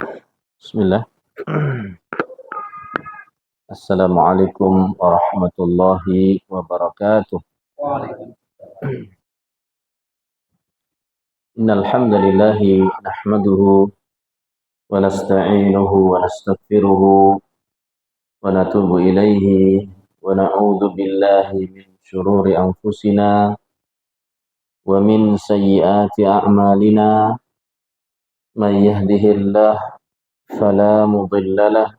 Bismillah. Assalamualaikum warahmatullahi wabarakatuh. Innal hamdalillahi nahmaduhu wa nasta'inuhu wa nastaghfiruhu wa natubu ilaihi wa na'udzu billahi min shururi anfusina wa min sayyiati a'malina may yahdihillahu fala mudilla lahu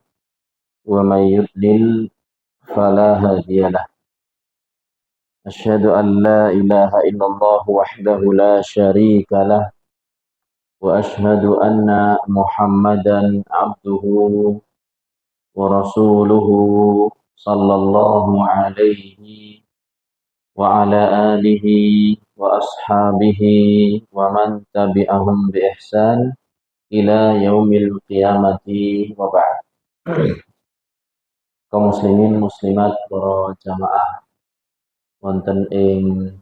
wa may yudlil fala hadiyalah. أشهد أن لا إله إلا الله وحده لا شريك له وأشهد أن محمدا عبده ورسوله صلى الله عليه وعلى آله وأصحابه ومن تبعهم بإحسان إلى يوم القيامة وبعد. Kaum muslimin muslimat para jamaah wonten ing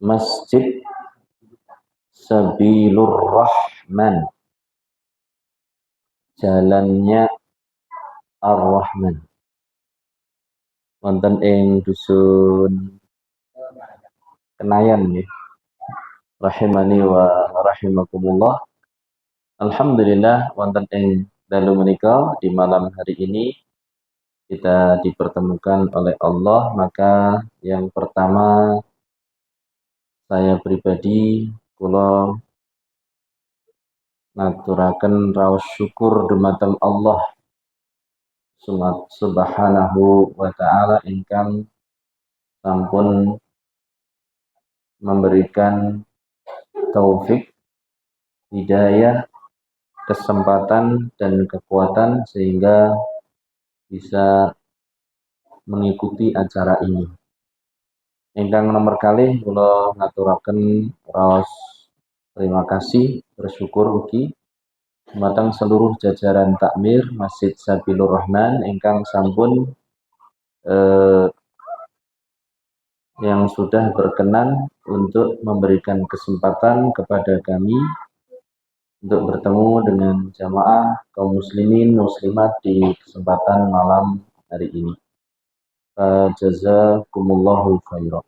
Masjid Sabilur Rahman, jalannya Ar-Rahman, wonten ing dusun Kenayan nggih. Rahimani wa rahimakumullah. Alhamdulillah wonten ing dalu menika di malam hari ini kita dipertemukan oleh Allah. Maka yang pertama saya pribadi kula ngaturaken raos syukur dumateng Allah subhanahu wa ta'ala ingkang sampun memberikan taufik, hidayah, kesempatan dan kekuatan sehingga bisa mengikuti acara ini. Ingkang nomor kalih kula ngaturaken raos terima kasih bersyukur ugi dumateng seluruh jajaran takmir Masjid Sabilur Rahman ingkang sampun yang sudah berkenan untuk memberikan kesempatan kepada kami untuk bertemu dengan jamaah kaum muslimin muslimat di kesempatan malam hari ini. Jazakumullahu khairan.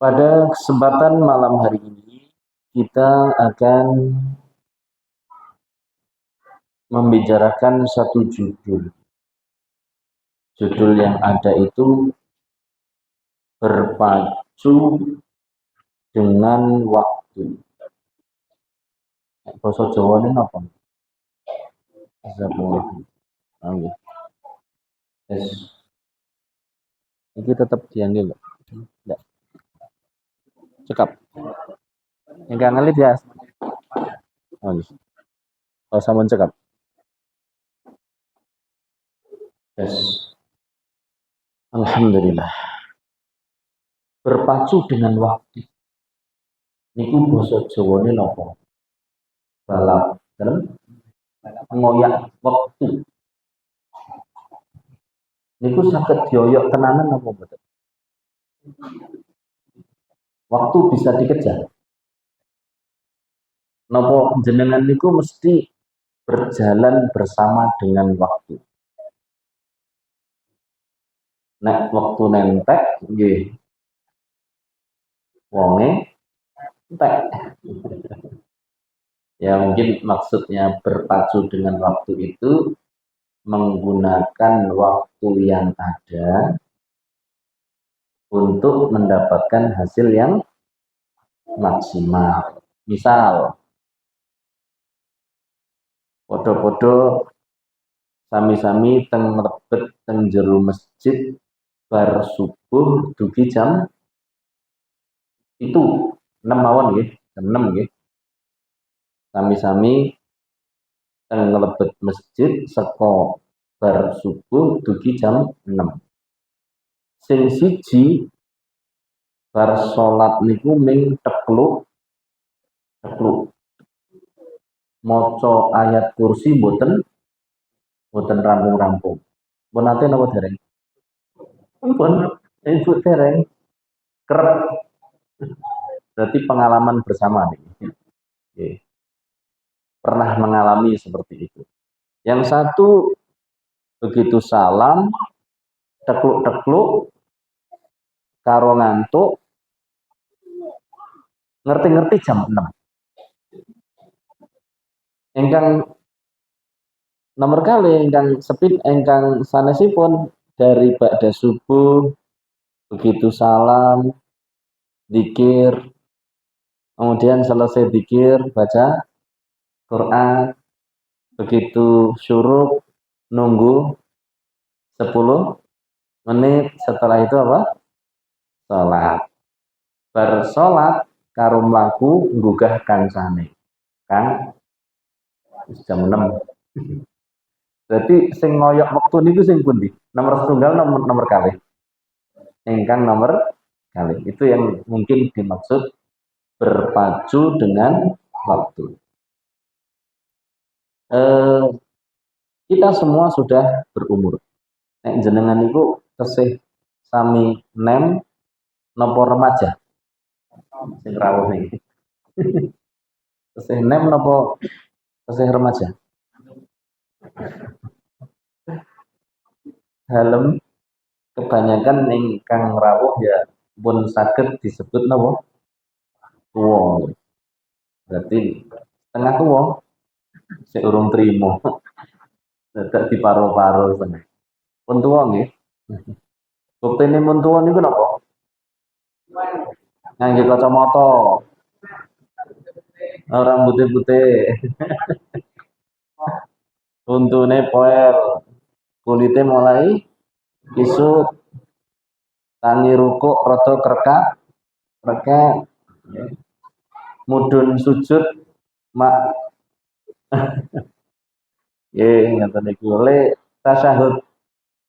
Pada kesempatan malam hari ini kita akan membicarakan satu judul. Judul yang ada itu berpacu dengan waktu. Basa Jawa ini apa? Oke. Yes. Ini tetap diambil. Enggak. Cekap. Enggak ngelit ya. Oh, yes. Oh, sampun cekap. Yes. Alhamdulillah. Berpacu dengan waktu. Niku basa Jawa ini napa? Balap, ngoyak waktu. Niku saged dioyok tenanan apa mboten? Waktu bisa dikejar. Napa jenengan niku mesti berjalan bersama dengan waktu. Nek waktu nentek nggih wonge entek. Ya mungkin maksudnya berpacu dengan waktu itu menggunakan waktu yang ada untuk mendapatkan hasil yang maksimal. Misal podo-podo sami-sami teng lebet teng jero masjid bar subuh dugi jam itu 6 mawon nggih, jam 6 nggih. Sami-sami teng lebet masjid saka bar subuh dugi jam 6. Sing siji bar salat niku ming tekluk maca ayat kursi mboten rampung-rampung. Pun nate napa dereng? Pun ibu dereng kerep. Berarti pengalaman bersama nih. Oke. pernah mengalami seperti itu. Yang satu begitu salam, tekluk-tekluk, karo ngantuk, ngerti-ngerti jam 6. Engkang nomor kali engkang speed engkang sanesipun dari ba'da subuh, begitu salam, zikir, kemudian selesai zikir baca Quran, begitu syuruk nunggu 10 menit, setelah itu apa? Salat. Bar salat karo mlaku nggugah kancane. Kang jam 6. Berarti sing ngoyok wektu niku sing pundi? Nomor setunggal nomor kali. Ingkang nomor kali. Itu yang mungkin dimaksud berpacu dengan waktu. Kita semua sudah berumur. Nek jenengan itu tesih sami nem nopo remaja. Sing rawuh iki. Tesih nem nopo tesih remaja? Helm kebanyakan ingkang rawuh ya pun saged disebut nopo? Tuwa. Berarti tengah tuwa sik urung trimo. Dadak di paro-paro seneng. Pun tuwa nggih. Buktine mun tuwa niku napa? Ngangge kacamata. Orang putih-putih. Untune poel. Kulite mulai kisut. Tangi rukuk rada krekak. Krekek. Mudhun sujud mak nggih ngoten niku. Le tasyahud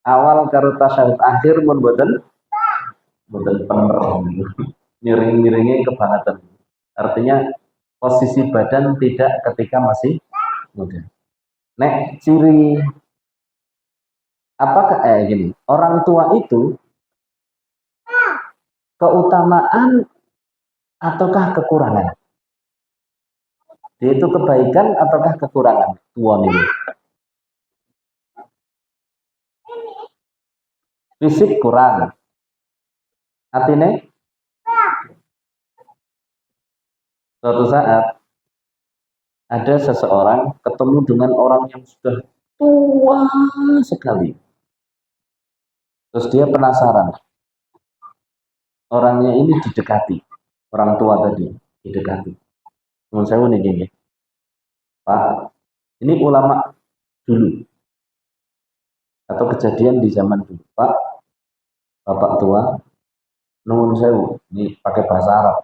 awal karo tasyahud akhir pun boten bener. Miring-miringi kebangetan. Artinya posisi badan tidak ketika masih muda. Nek ciri apakah gini, orang tua itu keutamaan ataukah kekurangan? Dia itu kebaikan ataukah kekurangan? Tua ini. Fisik kurang. Artinya suatu saat ada seseorang ketemu dengan orang yang sudah tua sekali. Terus dia penasaran. Orangnya ini didekati. Orang tua tadi didekati. Menurut saya ini gini. Pak, ini ulama dulu. Atau kejadian di zaman dulu. Pak, bapak tua, nuwun sewu, ini pakai bahasa Arab.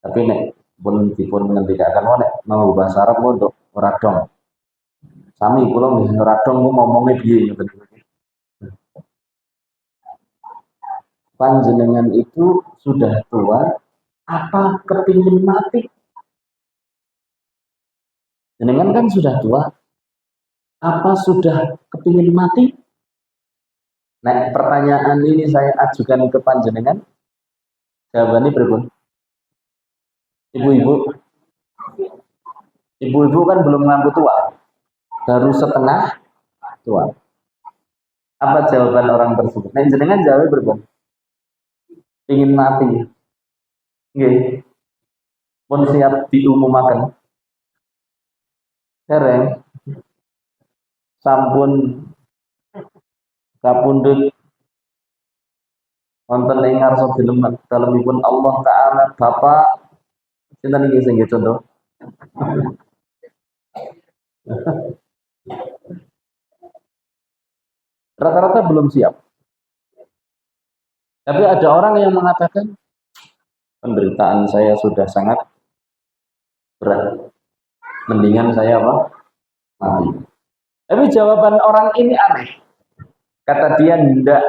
Tapi nek pun dipun ngendikaken wae nek mau bahasa Arab untuk radong. Sami kula nggih radong ku ngomongnya piye ngoten. Panjenengan itu sudah tua, apa kepingin mati? Jenengan kan sudah tua, apa sudah kepingin mati? Nah, pertanyaan ini saya ajukan ke panjenengan. Jawabannya berikut. Ibu-ibu, ibu-ibu kan belum ngaku tua, baru setengah tua. Apa jawaban orang tersebut? Nah, jenengan jawab berikut. Ingin mati. Nggih. Pun siap diumumaken. Dereng sampun kapundhut wonten ing ngarsa dalemipun Allah taala Bapak sinten iki sing contoh. Rata-rata belum siap. Tapi ada orang yang mengatakan penderitaan saya sudah sangat berat. Mendingan saya apa? Mati. Tapi jawaban orang ini aneh. Kata dia, enggak.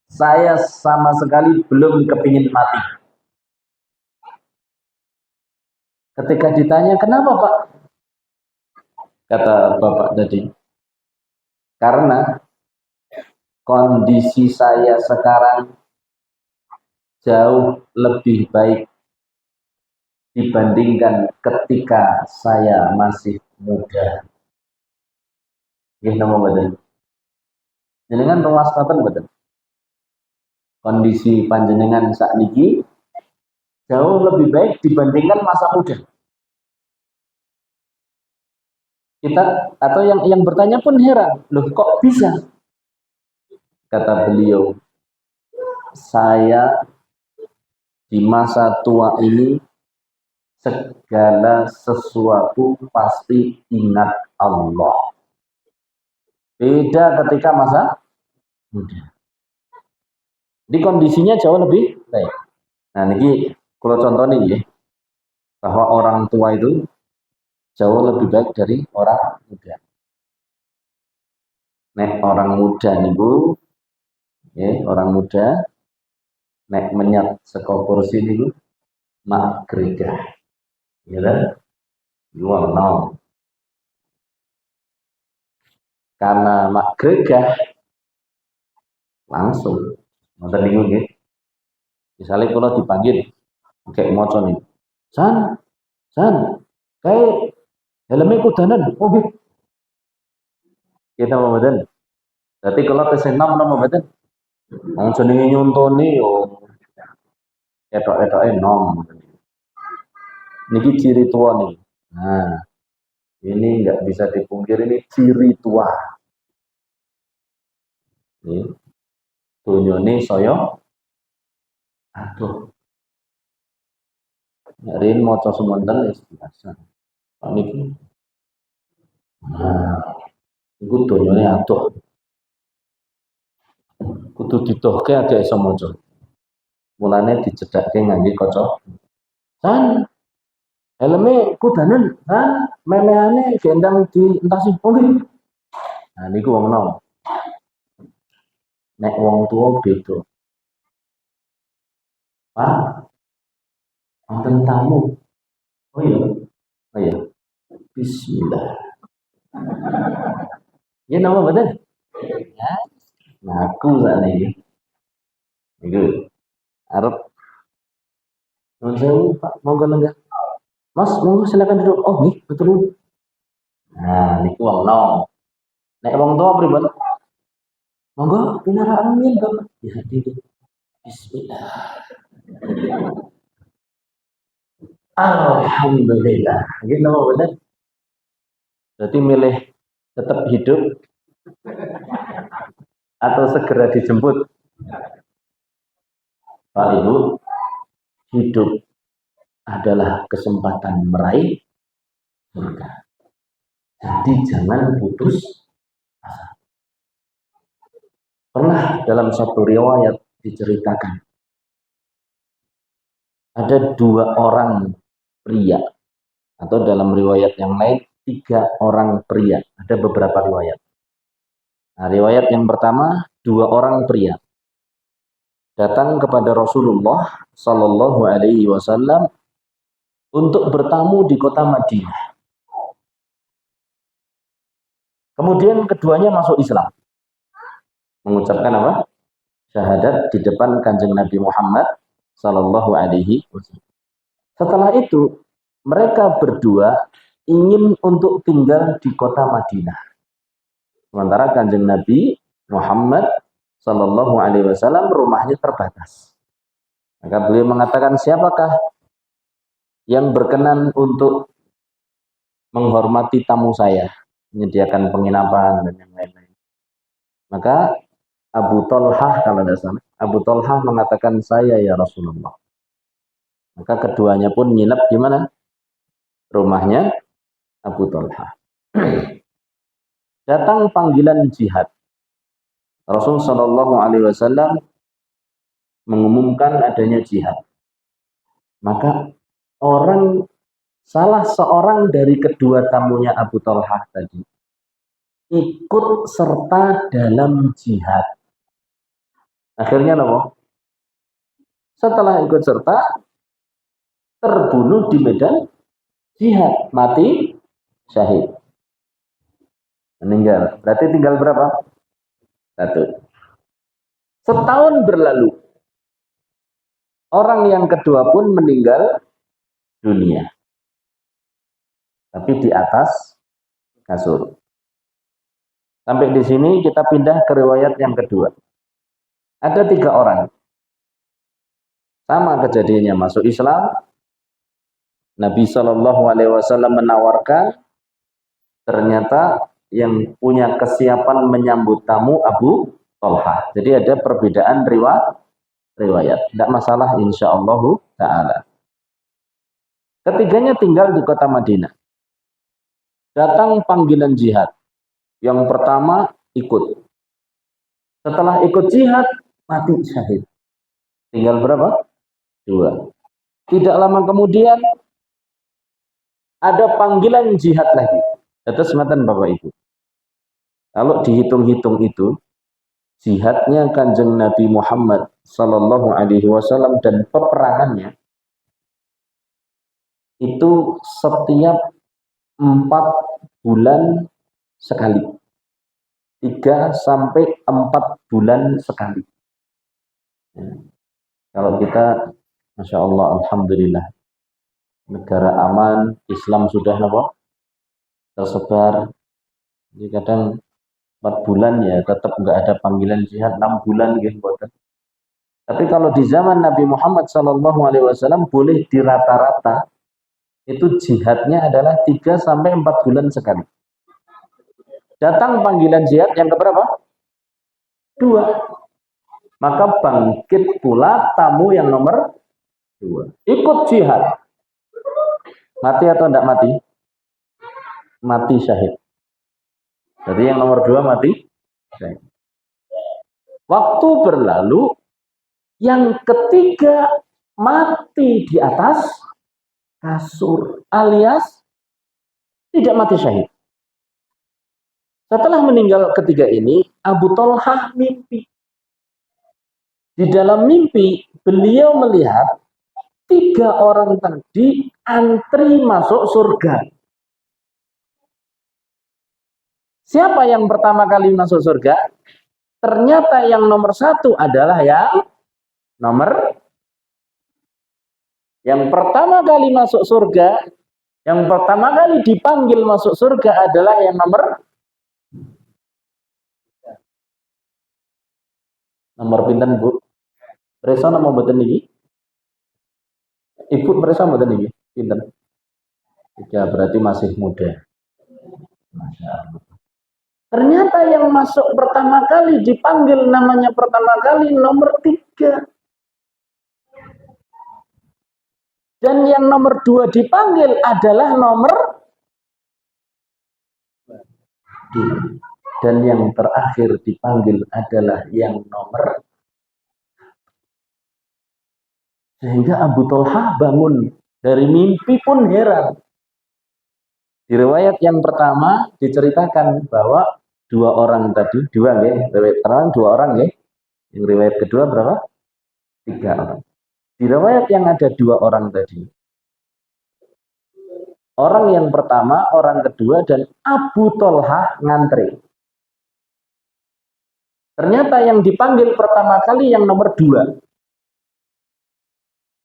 Saya sama sekali belum kepingin mati. Ketika ditanya, kenapa Pak? Kata Bapak tadi, karena kondisi saya sekarang jauh lebih baik dibandingkan ketika saya masih muda. Nggih napa mboten? Jenengan ruas kapan mboten? Kondisi panjenengan sakniki jauh lebih baik dibandingkan masa muda. Kita atau yang bertanya pun heran, loh kok bisa? Kata beliau, saya di masa tua ini segala sesuatu pasti ingat Allah. Beda ketika masa muda. Di kondisinya jauh lebih baik. Nah, ini kalau contoh nih ya, bahwa orang tua itu jauh lebih baik dari orang muda. Nek orang muda niku, ya, orang muda nek menyat saka kursi niku mak gereja. Ya kan? Jual no. Karena mak gereja langsung ngoten niku nggih. Misalnya kalau dipanggil kayak moco nih. San, kayak helmnya kudanan. Oh nggih. Kita mau badan. Berarti kalau tes 6 nama badan. Wong jenenge nyontoni yo etok-etoke nom. Niki ciri tua nih. Nah, ini nggak bisa dipungkiri, ini ciri tua. Ini dunyone saya aduh. Nyariin maca semonten wis biasa. Pak niki. Nah, iku dunyone aduh. Kudu didohke agak iso maca. Mulane dicedhakke ngangge kaca. San, helme kudanen, san, memehane gendang di entasi. Oh nggih. Nah niku wong nom. Nek wong tua beda. Pak, wonten tamu. Oh iya. Oh iya. Bismillah. Ya nama betul. Ya. Ngaku sana ini. Iku arep nuwun sewu Pak, monggo lenggah. Mas, monggo silakan duduk. Oh nih, betul. Nah, niku wong nom. Nek wong tua pripun? Monggo pinara amin, Bapak. Ya, Bismillah. Alhamdulillah. Gitu nama betul. Berarti milih tetap hidup atau segera dijemput. Pak Ibu, hidup adalah kesempatan meraih surga. Jadi jangan putus asa. Pernah dalam satu riwayat diceritakan ada dua orang pria, atau dalam riwayat yang lain 3 orang pria. Ada beberapa riwayat. Nah, riwayat yang pertama 2 orang pria datang kepada Rasulullah Shallallahu Alaihi Wasallam untuk bertamu di kota Madinah. Kemudian keduanya masuk Islam, mengucapkan apa? Syahadat di depan Kanjeng Nabi Muhammad Shallallahu Alaihi Wasallam. Setelah itu mereka berdua ingin untuk tinggal di kota Madinah. Sementara Kanjeng Nabi Muhammad Shallallahu Alaihi Wasallam rumahnya terbatas. Maka beliau mengatakan, siapakah yang berkenan untuk menghormati tamu saya, menyediakan penginapan dan yang lain-lain. Maka Abu Thalhah, kalau tidak salah, Abu Thalhah mengatakan, saya ya Rasulullah. Maka keduanya pun nginep di mana? Rumahnya Abu Thalhah. Datang panggilan jihad. Rasul Shallallahu Alaihi Wasallam mengumumkan adanya jihad. Maka salah seorang dari kedua tamunya Abu Thalhah tadi ikut serta dalam jihad. Akhirnya apa? Setelah ikut serta, terbunuh di medan jihad, mati syahid, meninggal. Berarti tinggal berapa? 1. Setahun berlalu, orang yang kedua pun meninggal dunia, tapi di atas kasur. Sampai di sini kita pindah ke riwayat yang kedua. Ada 3 orang, sama kejadiannya, masuk Islam. Nabi Shallallahu Alaihi Wasallam menawarkan, ternyata yang punya kesiapan menyambut tamu Abu Tolhah. Jadi ada perbedaan riwayat. Tidak masalah insyaallah ta'ala. Ketiganya tinggal di kota Madinah. Datang panggilan jihad. Yang pertama ikut. Setelah ikut jihad, mati syahid. Tinggal berapa? 2. Tidak lama kemudian ada panggilan jihad lagi. Atas sematan Bapak Ibu. Kalau dihitung-hitung itu, jihadnya Kanjeng Nabi Muhammad Sallallahu Alaihi Wasallam dan peperangannya itu setiap 4 bulan sekali. 3 sampai 4 bulan sekali. Ya. Kalau kita, Masya Allah, Alhamdulillah, negara aman, Islam sudah tersebar. Jadi kadang 4 bulan ya tetap nggak ada panggilan jihad, 6 bulan gitu. Tapi kalau di zaman Nabi Muhammad SAW boleh di rata-rata itu jihadnya adalah 3 sampai 4 bulan sekali. Datang panggilan jihad yang keberapa? 2. Maka bangkit pula tamu yang nomor 2. Ikut jihad. Mati atau tidak mati? Mati syahid. Jadi yang nomor 2 mati syahid. Waktu berlalu, yang ketiga mati di atas kasur, alias tidak mati syahid. Setelah meninggal ketiga ini, Abu Tolhah mimpi. Di dalam mimpi, beliau melihat 3 orang tadi antri masuk surga. Siapa yang pertama kali masuk surga? Ternyata yang nomor 1 adalah yang pertama kali masuk surga, yang pertama kali dipanggil masuk surga adalah yang nomor pinten, Bu? Presa nama mboten niki? Ibu presa mboten niki? Pinten? 3, berarti masih muda. Masya Allah. Ternyata yang masuk pertama kali dipanggil namanya pertama kali nomor 3. Dan yang nomor 2 dipanggil adalah nomor 2. Dan yang terakhir dipanggil adalah yang nomor. Sehingga Abu Tolhah bangun dari mimpi pun heran. Di riwayat yang pertama diceritakan bahwa 2 orang tadi, 2 ya, riwayat pertama 2 orang ya. Yang riwayat kedua berapa? 3 orang. Di riwayat yang ada 2 orang tadi, orang yang pertama, orang kedua, dan Abu Tolhah ngantri. Ternyata yang dipanggil pertama kali yang nomor 2.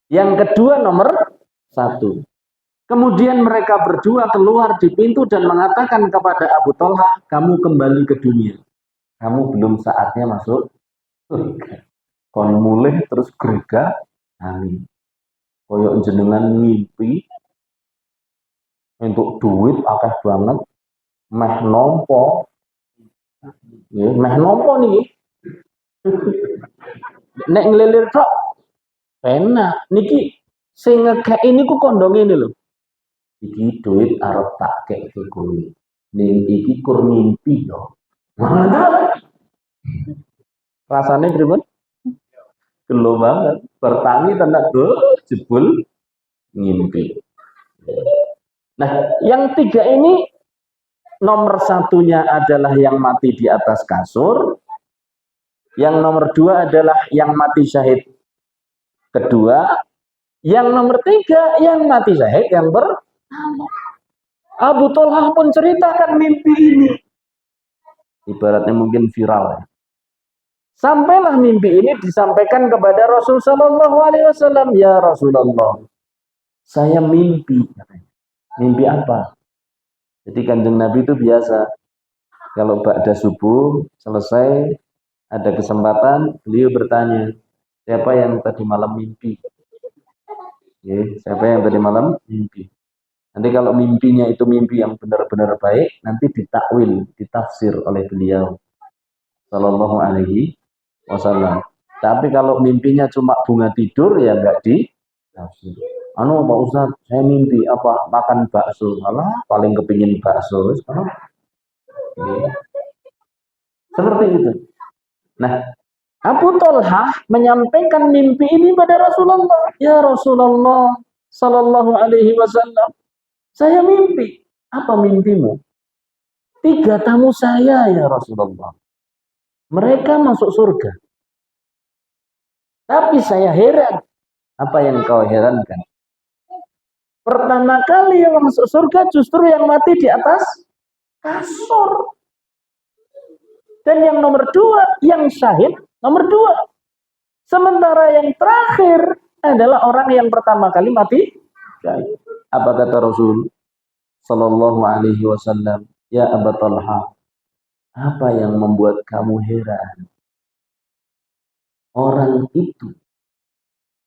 Yang kedua nomor 1. Kemudian mereka berdua keluar di pintu dan mengatakan kepada Abu Tolhah, kamu kembali ke dunia. Kamu belum saatnya masuk surga. Kon mulih terus gerga, amin. Koyok jenengan mimpi untuk duit akeh banget, meh nompo nih. Nek ngelilir tok enak niki sing ngekek ini ku kondong ini lho. Iki duit arep tak kek ke kowe. Ning iki kur mimpi yo. Rasane pripun? Gelo banget. Bertani tenan jebul ngimpi. Nah, yang 3 ini nomor 1-nya adalah yang mati di atas kasur. Yang nomor 2 adalah yang mati syahid kedua. Yang nomor 3 yang mati syahid yang pertama. Abu Tolhah pun ceritakan mimpi ini. Ibaratnya mungkin viral ya. Sampailah mimpi ini disampaikan kepada Rasul Sallallahu Alaihi Wasallam. Ya Rasulullah, saya mimpi. Mimpi apa? Jadi Kanjeng Nabi itu biasa kalau ba'da subuh selesai ada kesempatan beliau bertanya, siapa yang tadi malam mimpi? Siapa yang tadi malam mimpi? Nanti kalau mimpinya itu mimpi yang benar-benar baik, nanti ditakwil, ditafsir oleh beliau Sallallahu Alaihi Wasallam. Tapi kalau mimpinya cuma bunga tidur, ya enggak ditafsir. Pak Ustaz, saya mimpi apa? Makan bakso. Alah, paling kepingin bakso. Seperti itu. Nah, Abu Talhah menyampaikan mimpi ini pada Rasulullah. Ya Rasulullah Sallallahu Alaihi Wasallam, saya mimpi. Apa mimpimu? 3 tamu saya ya Rasulullah. Mereka masuk surga. Tapi saya heran. Apa yang kau herankan? Pertama kali yang masuk surga justru yang mati di atas kasur. Dan yang nomor 2, yang syahid nomor 2. Sementara yang terakhir adalah orang yang pertama kali mati. Apa kata Rasul Sallallahu Alaihi Wasallam? Ya Abu Talha, apa yang membuat kamu heran? Orang itu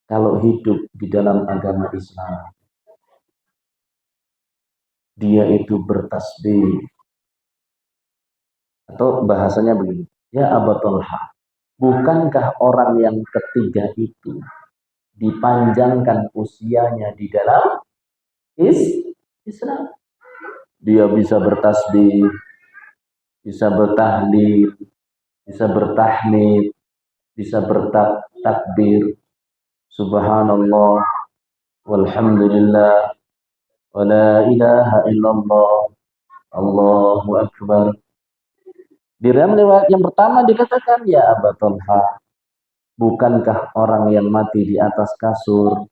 kalau hidup di dalam agama Islam, dia itu bertasbih. Atau bahasanya begini, ya Abu Talha, bukankah orang yang ketiga itu dipanjangkan usianya di dalam Islam? Dia bisa bertasbih, bisa bertahlil, bisa bertahmid, bisa bertakbir, subhanallah, walhamdulillah, wa la ilaha illallah, Allahu akbar. Di dalam riwayat yang pertama dikatakan, ya Abu Talha, bukankah orang yang mati di atas kasur,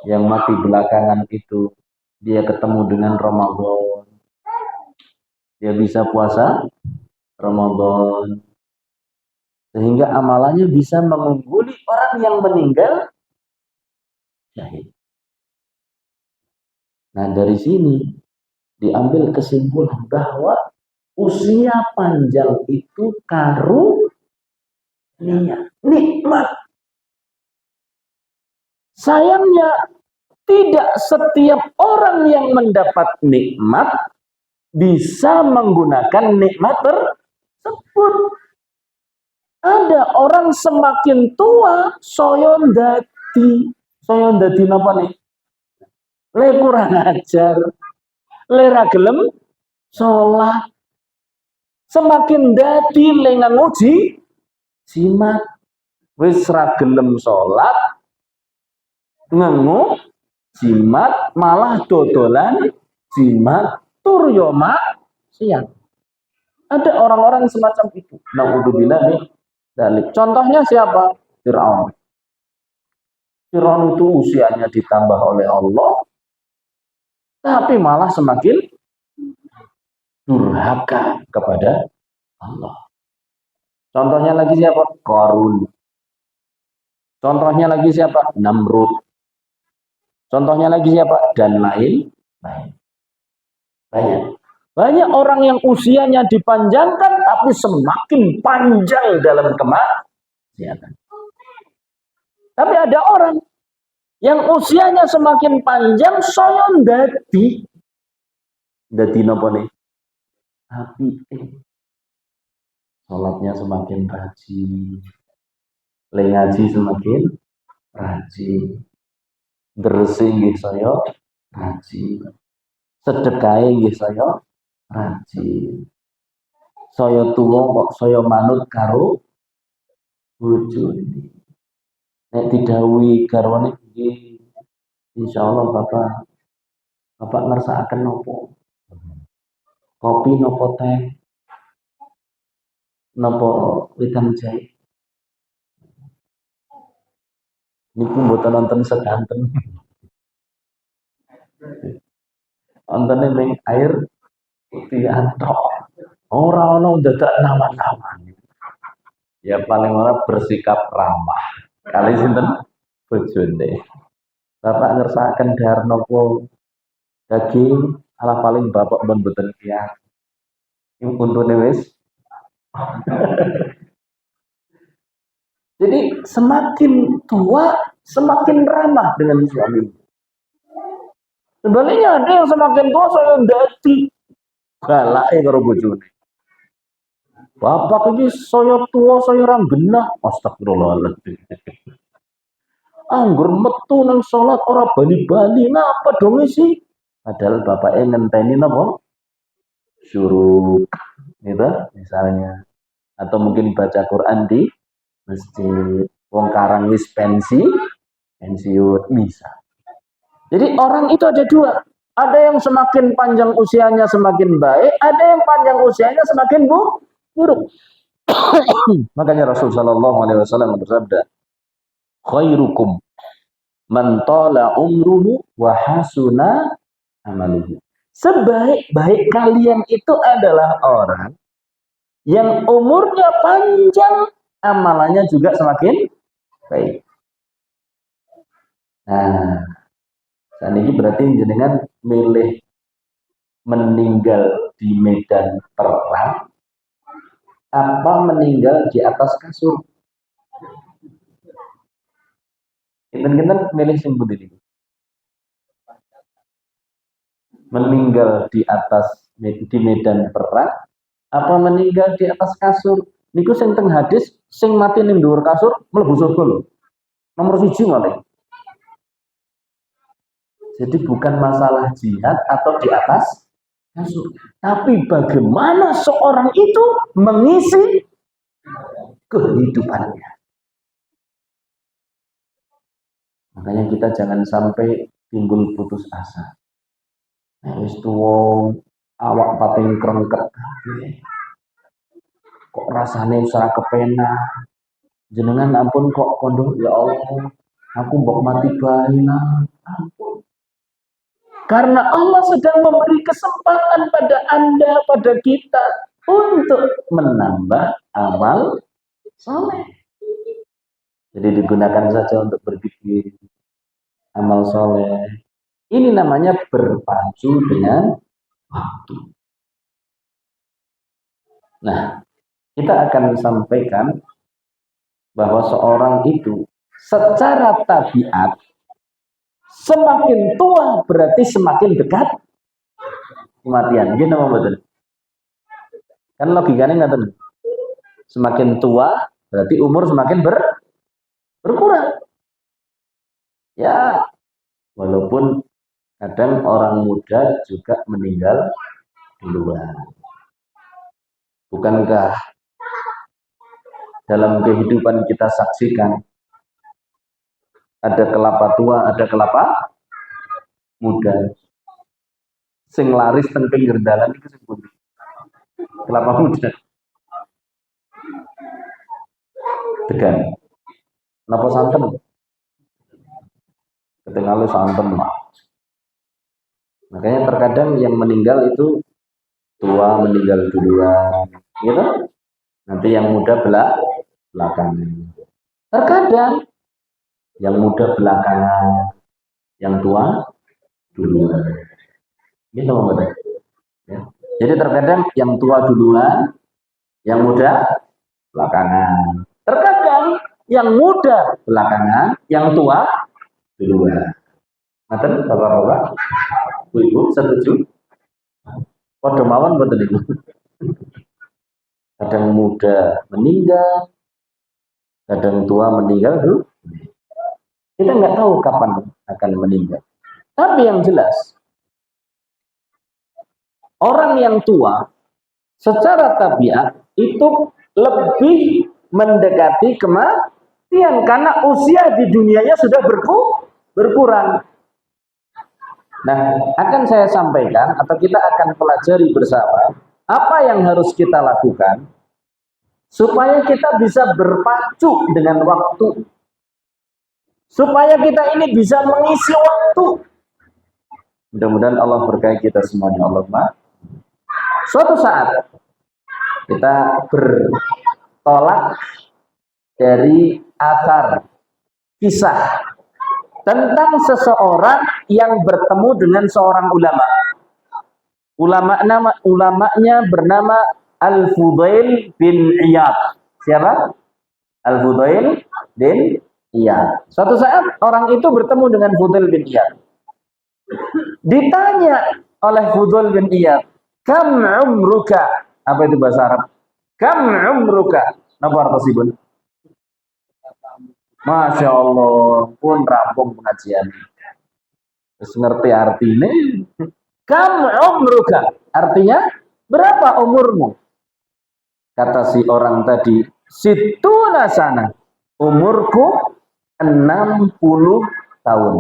yang mati belakangan itu, dia ketemu dengan Ramadan, dia bisa puasa Ramadan, sehingga amalannya bisa mengungguli orang yang meninggal syahid. Nah, dari sini diambil kesimpulan bahwa usia panjang itu karunia, nikmat. Sayangnya tidak setiap orang yang mendapat nikmat bisa menggunakan nikmat tersebut. Ada orang semakin tua soyon dadi napa nih? Le kurang ajar, le ra gelem salat. Semakin dadi le nguji jimat, wis ra gelem salat, ngengu jimat, malah dodolan jimat, tur yo siang. Ada orang-orang semacam itu. Naudzubillah nih. Contohnya siapa? Fir'aun. Fir'aun itu usianya ditambah oleh Allah, tapi malah semakin durhaka kepada Allah. Contohnya lagi siapa? Qarun. Contohnya lagi siapa? Namrud. Contohnya lagi siapa? Dan lain. Banyak orang yang usianya dipanjangkan, tapi semakin panjang dalam kemaksiatan. Tapi ada orang yang usianya semakin panjang, soyon dadi nopo nih? Tapi sholatnya semakin rajin, ngaji semakin rajin, bersih nggih saya rajin, sedekah nggih saya rajin. Saya tuwa kok saya manut karo bojone. Nek didhawuhi garwane nggih, insyaallah Bapak ngersakaken nopo? Kopi nopo teh? Nopo wedang jahe? Niku mboten nonton sedanten. Ontene ning air putihan tok. Ora ono dadak nama-nama. Ya paling ora bersikap ramah. Kali sinten bojone. Bapak ngersakaken dahar nopo daging, ala paling bapak ben boten tiyang. Untune wis. Jadi semakin tua semakin ramah dengan suami. Sebaliknya ada yang semakin tua saya ndati galake karo bojone. Bapak iki saya tua saya ora genah. Astagfirullahaladzim. Anggur metu nang salat ora bali-bali ngapa dong sih? Padahal bapaknya ngenteni napa? Syuruk. Gitu misalnya. Atau mungkin baca Quran di masjid. Wong karang wis pensiun bisa. Jadi orang itu ada dua. Ada yang semakin panjang usianya semakin baik, ada yang panjang usianya semakin buruk. Makanya Rasulullah SAW bersabda, khairukum man tala umruhu wa hasuna amaluhu. Sebaik-baik kalian itu adalah orang yang umurnya panjang, amalannya juga semakin baik. Nah, saat ini berarti jenengan milih meninggal di medan perang apa meninggal di atas kasur? Kita milih sing pundi. Meninggal di atas di medan perang apa meninggal di atas kasur? Niku sing teng hadis sing mati ning dhuwur kasur mlebu surga lho. Nomor 1 malah. Jadi bukan masalah jihad atau di atas kasur, tapi bagaimana seorang itu mengisi kehidupannya. Makanya kita jangan sampai timbul putus asa. Wis tuwa awak pating krengket kok rasane ora kepenak. Jenengan ampun kok kondo ya Allah, aku mbok mati bae ampun. Karena Allah sedang memberi kesempatan pada Anda, pada kita untuk menambah amal soleh. Jadi digunakan saja untuk berzikir, amal soleh. Ini namanya berpacu dengan waktu. Nah, kita akan sampaikan bahwa seorang itu secara tabiat semakin tua berarti semakin dekat kematian. Gini nama betul. Kan logikanya nggak. Semakin tua berarti umur semakin berkurang. Ya, walaupun kadang orang muda juga meninggal duluan. Bukankah dalam kehidupan kita saksikan ada kelapa tua, ada kelapa muda. Sing laris teng pinggir dalan iki sing pundi? Kelapa muda. Degan. Napa santen? Ketinggalan santen mah. Makanya terkadang yang meninggal itu tua meninggal duluan, gitu. Nanti yang muda belakangan. Terkadang yang muda belakangan, yang tua duluan. Gitu betul. Ya. Jadi terkadang yang tua duluan, yang muda belakangan. Terkadang yang muda belakangan, yang tua duluan. Ngaten bapak-bapak, ibu setuju? Padha mawon mboten Ibu. Kadang muda meninggal, kadang tua meninggal dulu. Kita nggak tahu kapan akan meninggal. Tapi yang jelas, orang yang tua secara tabiat itu lebih mendekati kematian karena usia di dunianya sudah berkurang. Nah, akan saya sampaikan atau kita akan pelajari bersama apa yang harus kita lakukan supaya kita bisa berpacu dengan waktu. Supaya kita ini bisa mengisi waktu. Mudah-mudahan Allah berkahi kita semuanya, Allahumma. Suatu saat kita bertolak dari akar kisah tentang seseorang yang bertemu dengan seorang ulama. Ulamanya bernama Al-Fudail bin Iyad. Siapa? Al-Fudail bin Iyad. Suatu saat orang itu bertemu dengan Fudail bin Iyad. Ditanya oleh Fudail bin Iyad, "Kam umruka?" Apa itu bahasa Arab? Kam umruka? Napa artosipun? Masya Allah, pun rampung pengajian. Terus ngerti artinya. Kam umruka? Artinya, berapa umurmu? Kata si orang tadi, situna sana. Umurku 60 tahun.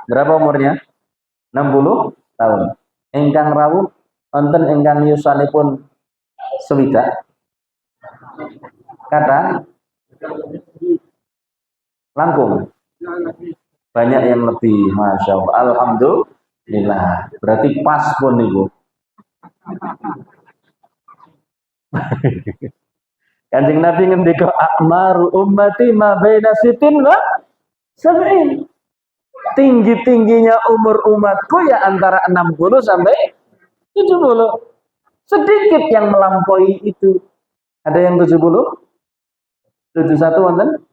Berapa umurnya? 60 tahun. Engkang rawuh wonten ingkang yusanipun swidak. Kata langkung. Banyak yang lebih, masya Allah. Alhamdulillah. Berarti pas pun ibu. Kanjeng Nabi ngendika akmaru ummati ma baina sitin wa sab'in. Tinggi-tingginya umur umatku ya antara 60 sampai 70. Sedikit yang melampaui itu. Ada yang 70? 71 wonten?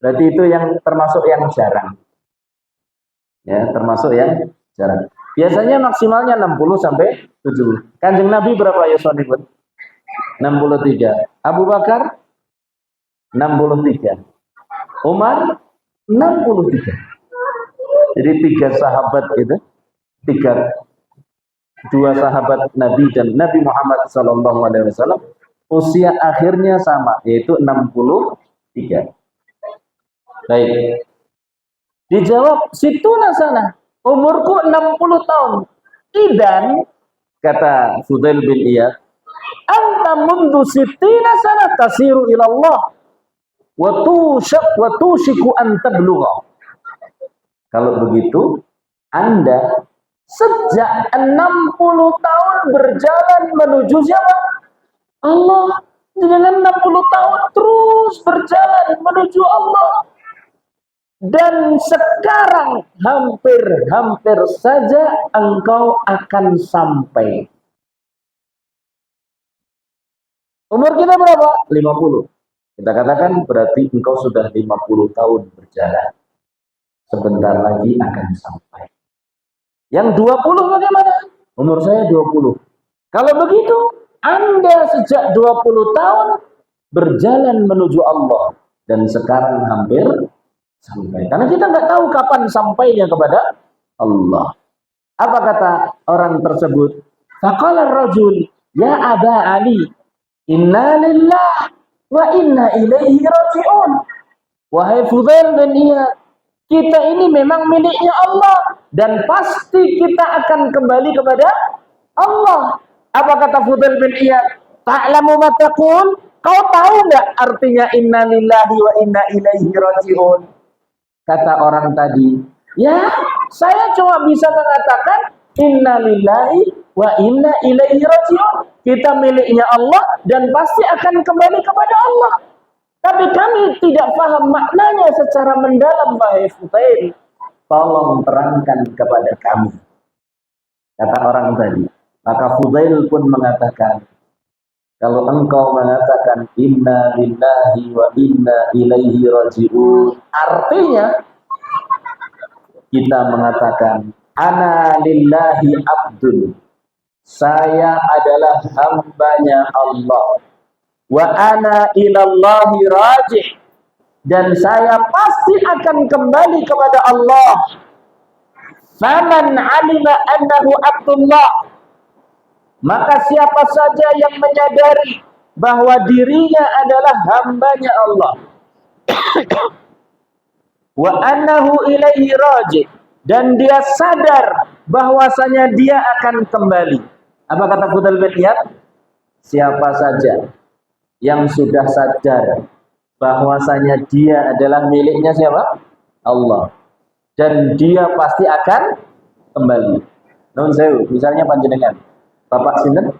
Berarti itu yang termasuk yang jarang. Ya, termasuk yang jarang. Biasanya maksimalnya 60 sampai 70. Kanjeng Nabi berapa yuswanipun? 63. Abu Bakar 63. Umar 63. Jadi 3 sahabat itu, dua sahabat Nabi dan Nabi Muhammad SAW usia akhirnya sama, yaitu 63. Baik. Dijawab, situna sana, umurku 60 tahun. Idan, kata Fudail bin Iyad, anta mundu sitina sana tasiru ilallah wa tushiku an tablugha. Kalau begitu, Anda sejak 60 tahun berjalan menuju siapa? Allah. Dengan 60 tahun terus berjalan menuju Allah. Dan sekarang hampir saja engkau akan sampai. Umur kita berapa? 50. Kita katakan berarti engkau sudah 50 tahun berjalan. Sebentar lagi akan sampai. Yang 20 bagaimana? Umur saya 20. Kalau begitu, Anda sejak 20 tahun berjalan menuju Allah. Dan sekarang hampir sampai. Karena kita nggak tahu kapan sampainya kepada Allah. Apa kata orang tersebut? Faqala rajul, ya Aba Ali, inna lillah wa inna ilaihi raji'un. Wahai Fudail bin Iyad, kita ini memang miliknya Allah dan pasti kita akan kembali kepada Allah. Apa kata Fudail bin Iyad? Ta'lamu ma taqul? Kau tahu enggak artinya inna lillahi wa inna ilaihi raji'un? Kata orang tadi, ya, saya cuma bisa mengatakan inna lillahi wa inna ilaihi raji'un. Kita miliknya Allah dan pasti akan kembali kepada Allah. Tapi kami tidak paham maknanya secara mendalam, wahai Fudail. Tolong terangkan kepada kami. Kata orang tadi. Maka Fudail pun mengatakan, kalau engkau mengatakan inna lillahi wa inna ilaihi raji'un, artinya kita mengatakan ana lillahi abdun. Saya adalah hambanya Allah. Wa ana ilallahi rajih, dan saya pasti akan kembali kepada Allah. Faman alima annahu abdullah, maka siapa saja yang menyadari bahwa dirinya adalah hambanya Allah, wa annahu ilaihi rajih, dan dia sadar bahwasanya dia akan kembali. Apa kata Fudail bin Iyad? Siapa saja yang sudah sadar bahwasanya dia adalah miliknya siapa? Allah. Dan dia pasti akan kembali. Nun sewu, misalnya panjenengan, Bapak sinten?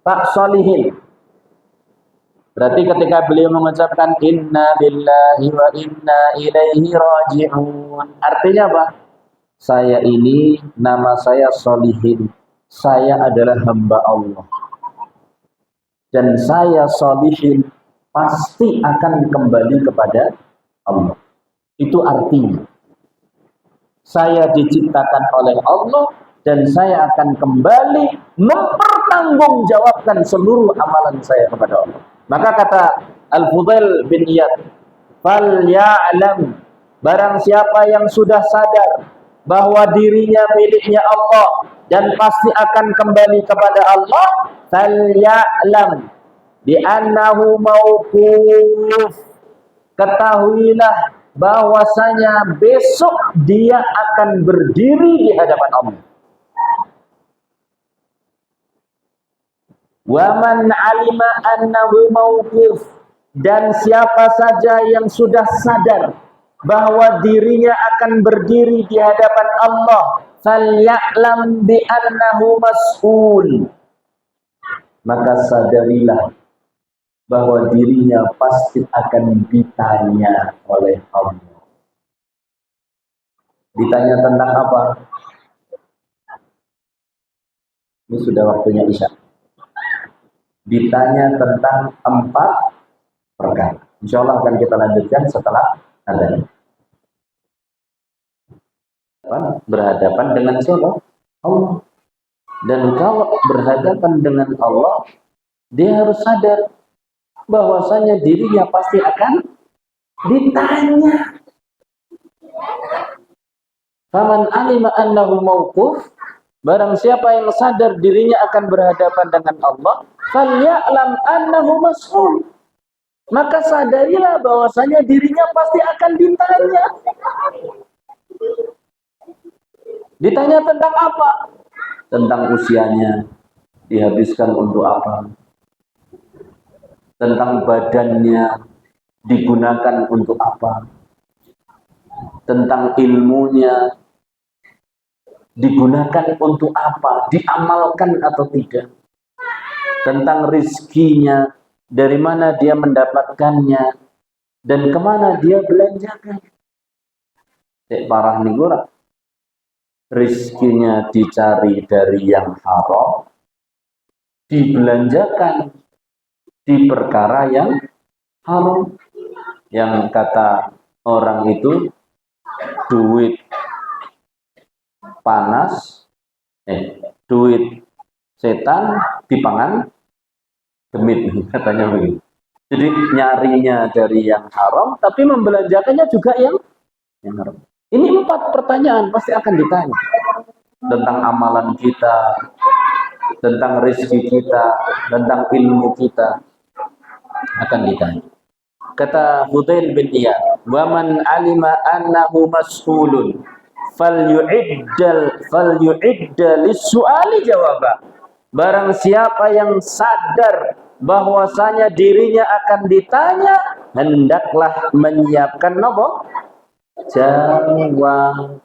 Pak Solihin. Berarti ketika beliau mengucapkan inna lillahi wa inna ilaihi raji'un, artinya apa? Saya ini, nama saya Solihin, saya adalah hamba Allah, dan saya Solihin pasti akan kembali kepada Allah. Itu artinya saya diciptakan oleh Allah dan saya akan kembali mempertanggungjawabkan seluruh amalan saya kepada Allah. Maka kata Al-Fudail bin Iyad, fal ya'lam, barang siapa yang sudah sadar bahwa dirinya miliknya Allah dan pasti akan kembali kepada Allah, fal ya'lam bi annahu mauquf, ketahuilah bahwasanya besok dia akan berdiri di hadapan Allah. Wa man alima annahu mauquf, dan siapa saja yang sudah sadar bahwa dirinya akan berdiri di hadapan Allah, falya'lam bi annahu mas'ul, maka sadarilah bahwa dirinya pasti akan ditanya oleh Allah. Ditanya tentang apa? Ini sudah waktunya Isya. Ditanya tentang 4 perkara. Insya Allah akan kita lanjutkan setelah adanya. Berhadapan dengan siapa? Allah. Dan kalau berhadapan dengan Allah, dia harus sadar bahwasanya dirinya pasti akan ditanya. Faman alima annahu mauquf, barang siapa yang sadar dirinya akan berhadapan dengan Allah, falya'lam annahu mas'ul, maka sadarilah bahwasanya dirinya pasti akan ditanya. Ditanya tentang apa? Tentang usianya, dihabiskan untuk apa? Tentang badannya, digunakan untuk apa? Tentang ilmunya, digunakan untuk apa? Diamalkan atau tidak? Tentang rizkinya, dari mana dia mendapatkannya, dan kemana dia belanjakan. Parah nih gue, rizkinya dicari dari yang haram, dibelanjakan di perkara yang haram. Yang kata orang itu, duit panas, duit setan dipangan demit, katanya begitu. Jadi nyarinya dari yang haram, tapi membelanjakannya juga yang haram. Ini 4 pertanyaan pasti akan ditanya. Tentang amalan kita, tentang rezeki kita, tentang ilmu kita, akan ditanya. Kata Fudail bin Iyad, wa man alima annahu mas'ulun falyu'idda lis-su'ali jawaba. Barang siapa yang sadar bahwasanya dirinya akan ditanya, hendaklah menyiapkan apa? Jawaban.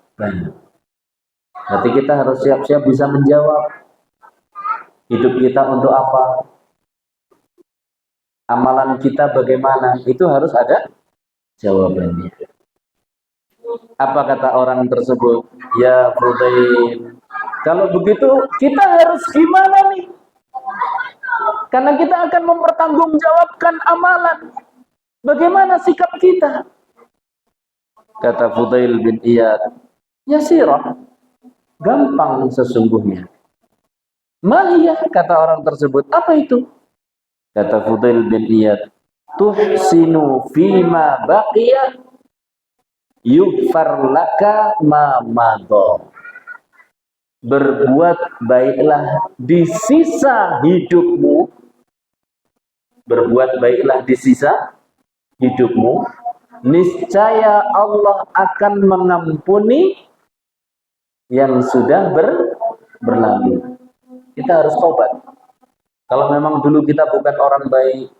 Berarti kita harus siap-siap bisa menjawab. Hidup kita untuk apa? Amalan kita bagaimana? Itu harus ada jawabannya. Apa kata orang tersebut? Ya Fudail, kalau begitu kita harus gimana nih? Karena kita akan mempertanggungjawabkan amalan. Bagaimana sikap kita? Kata Fudail bin Iyad, yasirah, gampang sesungguhnya. Mahiyah, kata orang tersebut, apa itu? Kata Fudail bin Iyad, tuhsinu fima baqiya yughfar laka ma madha. Berbuat baiklah di sisa hidupmu. Berbuat baiklah di sisa hidupmu, niscaya Allah akan mengampuni yang sudah berlalu. Kita harus tobat. Kalau memang dulu kita bukan orang baik,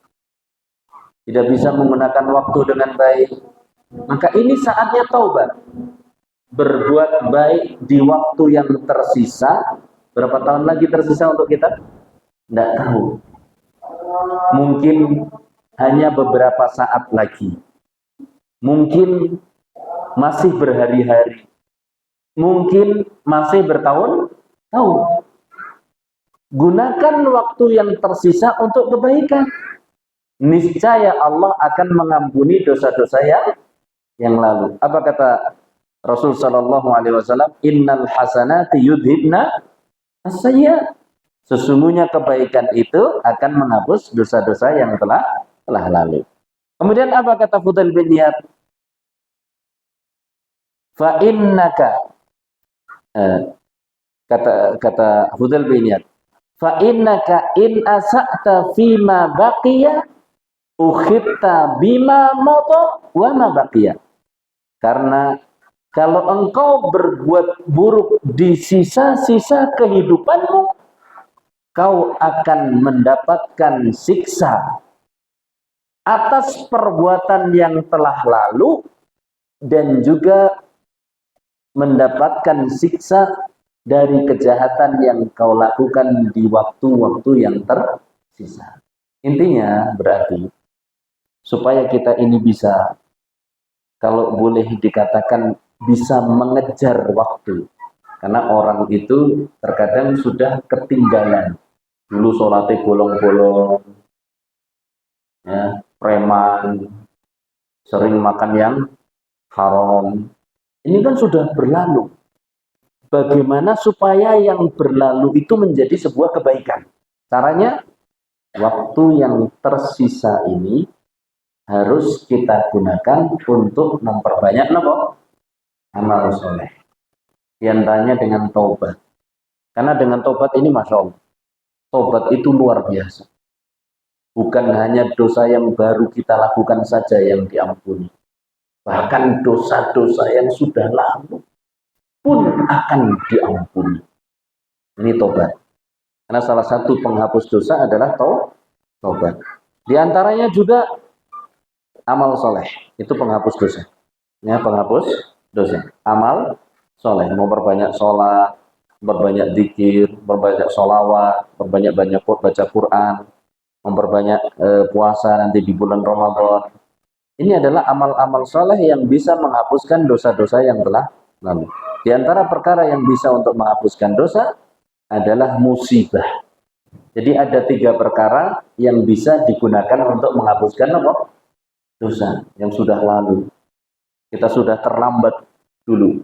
tidak bisa menggunakan waktu dengan baik, maka ini saatnya taubat. Berbuat baik di waktu yang tersisa. Berapa tahun lagi tersisa untuk kita? Tidak tahu. Mungkin hanya beberapa saat lagi, mungkin masih berhari-hari, mungkin masih bertahun-tahun. Gunakan waktu yang tersisa untuk kebaikan. Niscaya Allah akan mengampuni dosa-dosa yang lalu. Apa kata Rasul sallallahu alaihi wasallam? Innal hasanati yudhibna as-sayyi'at. Sesungguhnya kebaikan itu akan menghapus dosa-dosa yang telah lalu. Kemudian apa kata Fudail bin Iyad? Fa innaka kata Fudail bin Iyad, fa innaka in asa'ta fima baqiya ukhitta bima mata wa ma baqiya. Karena kalau engkau berbuat buruk di sisa-sisa kehidupanmu, kau akan mendapatkan siksa atas perbuatan yang telah lalu dan juga mendapatkan siksa dari kejahatan yang kau lakukan di waktu-waktu yang tersisa. Intinya berarti supaya kita ini bisa, kalau boleh dikatakan, bisa mengejar waktu. Karena orang itu terkadang sudah ketinggalan. Dulu sholatnya bolong-bolong, ya, preman, sering makan yang haram. Ini kan sudah berlalu. Bagaimana supaya yang berlalu itu menjadi sebuah kebaikan? Caranya, waktu yang tersisa ini harus kita gunakan untuk memperbanyak amal soleh. Di antaranya dengan taubat. Karena dengan taubat ini Masya Allah, taubat itu luar biasa. Bukan hanya dosa yang baru kita lakukan saja yang diampuni. Bahkan dosa-dosa yang sudah lalu pun akan diampuni. Ini taubat. Karena salah satu penghapus dosa adalah taubat. Di antaranya juga amal soleh. Itu penghapus dosa. Ya, penghapus dosa. Amal soleh, memperbanyak sholat, memperbanyak zikir, memperbanyak sholawat, memperbanyak baca Quran, memperbanyak puasa nanti di bulan Ramadan. Ini adalah amal-amal soleh yang bisa menghapuskan dosa-dosa yang telah lalu. Di antara perkara yang bisa untuk menghapuskan dosa adalah musibah. Jadi ada 3 perkara yang bisa digunakan untuk menghapuskan dosa yang sudah lalu. Kita sudah terlambat dulu,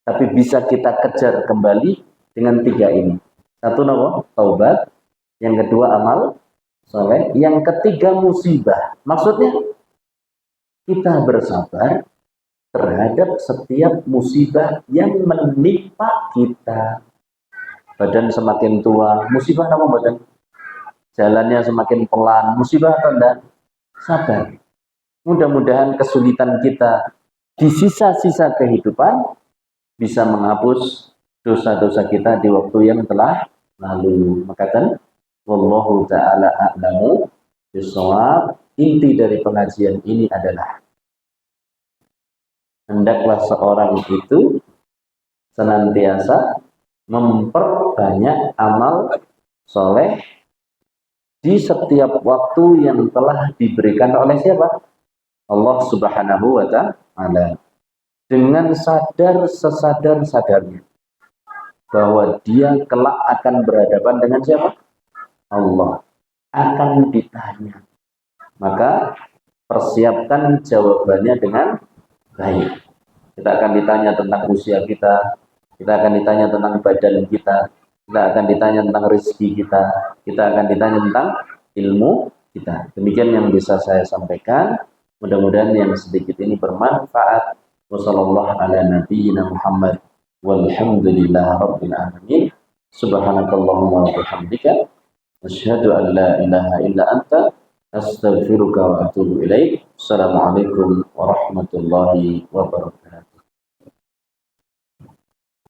tapi bisa kita kejar kembali dengan 3 ini. Satu taubat, yang kedua amal soleh, yang ketiga musibah. Maksudnya kita bersabar terhadap setiap musibah yang menimpa kita. Badan semakin tua, musibah nama badan. Jalannya semakin pelan, musibah atau enggak? Sabar. Mudah-mudahan kesulitan kita di sisa-sisa kehidupan bisa menghapus dosa-dosa kita di waktu yang telah lalu. Maka kan wallahu ta'ala a'lamu bishawab. Inti dari pengajian ini adalah hendaklah seorang itu senantiasa memperbanyak amal soleh di setiap waktu yang telah diberikan oleh siapa? Allah Subhanahu wa ta'ala. Dengan sadar sesadar-sadarnya bahwa dia kelak akan berhadapan dengan siapa? Allah. Akan ditanya. Maka persiapkan jawabannya dengan baik. Kita akan ditanya tentang usia kita, kita akan ditanya tentang badan kita akan ditanya tentang rezeki kita akan ditanya tentang ilmu kita. Demikian yang bisa saya sampaikan. Mudah-mudahan yang sedikit ini bermanfaat. Wassallallahu ala nabiyyina Muhammad walhamdulillahi rabbil alamin. Subhanakallahumma wa bihamdika asyhadu an la ilaha illa anta astaghfiruka wa atubu ilaik. Assalamualaikum warahmatullahi wabarakatuh.